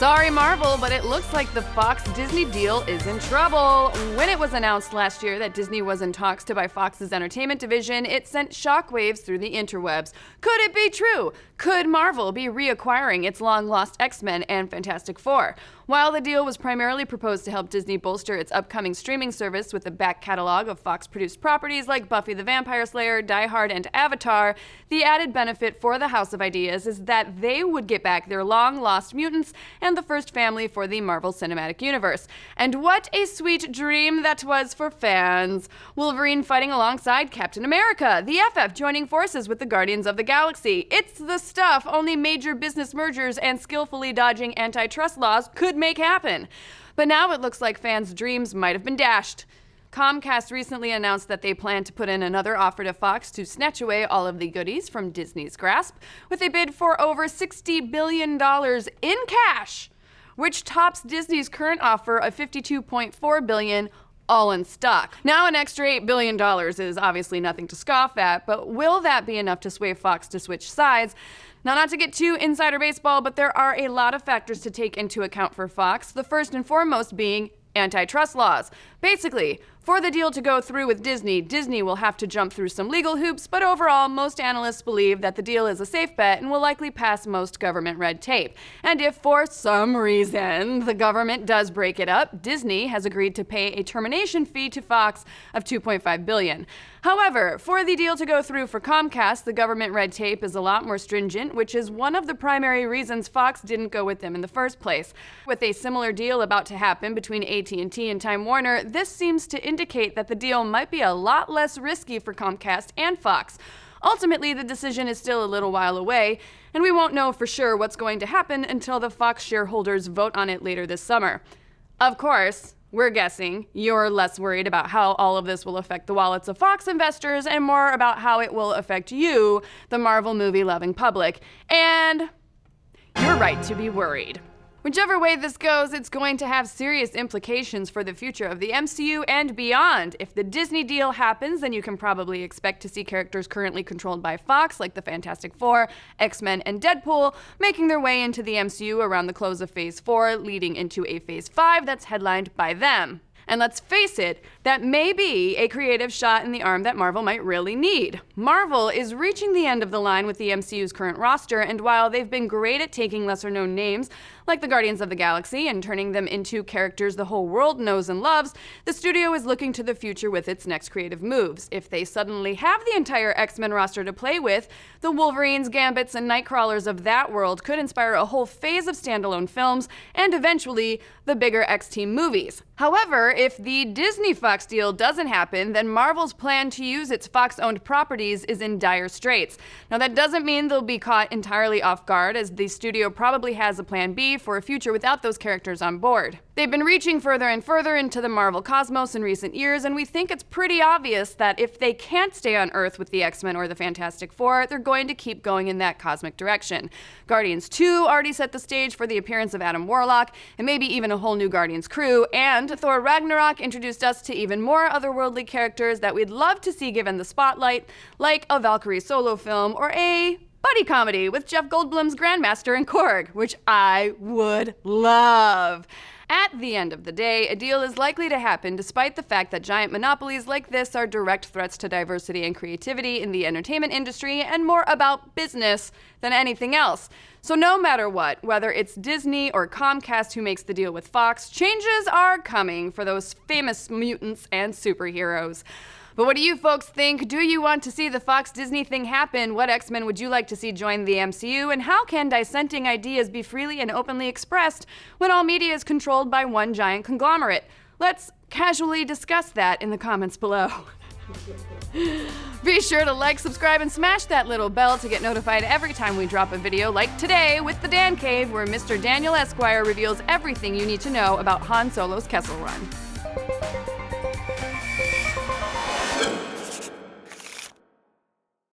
Sorry, Marvel, but it looks like the Fox-Disney deal is in trouble. When it was announced last year that Disney was in talks to buy Fox's entertainment division, it sent shockwaves through the interwebs. Could it be true? Could Marvel be reacquiring its long-lost X-Men and Fantastic Four? While the deal was primarily proposed to help Disney bolster its upcoming streaming service with a back catalog of Fox-produced properties like Buffy the Vampire Slayer, Die Hard, and Avatar, the added benefit for the House of Ideas is that they would get back their long-lost mutants and the first family for the Marvel Cinematic Universe. And what a sweet dream that was for fans. Wolverine fighting alongside Captain America, the FF joining forces with the Guardians of the Galaxy. It's the stuff only major business mergers and skillfully dodging antitrust laws could make happen. But now it looks like fans' dreams might have been dashed. Comcast recently announced that they plan to put in another offer to Fox to snatch away all of the goodies from Disney's grasp, with a bid for over $60 billion in cash, which tops Disney's current offer of $52.4 billion, all in stock. Now an extra $8 billion is obviously nothing to scoff at, but will that be enough to sway Fox to switch sides? Now, not to get too insider baseball, but there are a lot of factors to take into account for Fox, the first and foremost being antitrust laws. Basically, for the deal to go through with Disney, Disney will have to jump through some legal hoops, but overall, most analysts believe that the deal is a safe bet and will likely pass most government red tape. And if for some reason the government does break it up, Disney has agreed to pay a termination fee to Fox of $2.5 billion. However, for the deal to go through for Comcast, the government red tape is a lot more stringent, which is one of the primary reasons Fox didn't go with them in the first place. With a similar deal about to happen between AT&T and Time Warner, this seems to indicate that the deal might be a lot less risky for Comcast and Fox. Ultimately, the decision is still a little while away, and we won't know for sure what's going to happen until the Fox shareholders vote on it later this summer. Of course, we're guessing you're less worried about how all of this will affect the wallets of Fox investors and more about how it will affect you, the Marvel movie-loving public. And you're right to be worried. Whichever way this goes, it's going to have serious implications for the future of the MCU and beyond. If the Disney deal happens, then you can probably expect to see characters currently controlled by Fox, like the Fantastic Four, X-Men, and Deadpool, making their way into the MCU around the close of Phase 4, leading into a Phase 5 that's headlined by them. And let's face it, that may be a creative shot in the arm that Marvel might really need. Marvel is reaching the end of the line with the MCU's current roster, and while they've been great at taking lesser-known names, like the Guardians of the Galaxy, and turning them into characters the whole world knows and loves, the studio is looking to the future with its next creative moves. If they suddenly have the entire X-Men roster to play with, the Wolverines, Gambits, and Nightcrawlers of that world could inspire a whole phase of standalone films, and eventually, the bigger X-Team movies. However, if the Disney-Fox deal doesn't happen, then Marvel's plan to use its Fox-owned properties is in dire straits. Now, that doesn't mean they'll be caught entirely off guard, as the studio probably has a plan B for a future without those characters on board. They've been reaching further and further into the Marvel cosmos in recent years, and we think it's pretty obvious that if they can't stay on Earth with the X-Men or the Fantastic Four, they're going to keep going in that cosmic direction. Guardians 2 already set the stage for the appearance of Adam Warlock, and maybe even a whole new Guardians crew, and Thor Ragnarok introduced us to even more otherworldly characters that we'd love to see given the spotlight, like a Valkyrie solo film or a buddy comedy with Jeff Goldblum's Grandmaster and Korg, which I would love. At the end of the day, a deal is likely to happen despite the fact that giant monopolies like this are direct threats to diversity and creativity in the entertainment industry and more about business than anything else. So no matter what, whether it's Disney or Comcast who makes the deal with Fox, changes are coming for those famous mutants and superheroes. But what do you folks think? Do you want to see the Fox-Disney thing happen? What X-Men would you like to see join the MCU? And how can dissenting ideas be freely and openly expressed when all media is controlled by one giant conglomerate? Let's casually discuss that in the comments below. Be sure to like, subscribe, and smash that little bell to get notified every time we drop a video like today with the Dan Cave, where Mr. Daniel Esquire reveals everything you need to know about Han Solo's Kessel Run.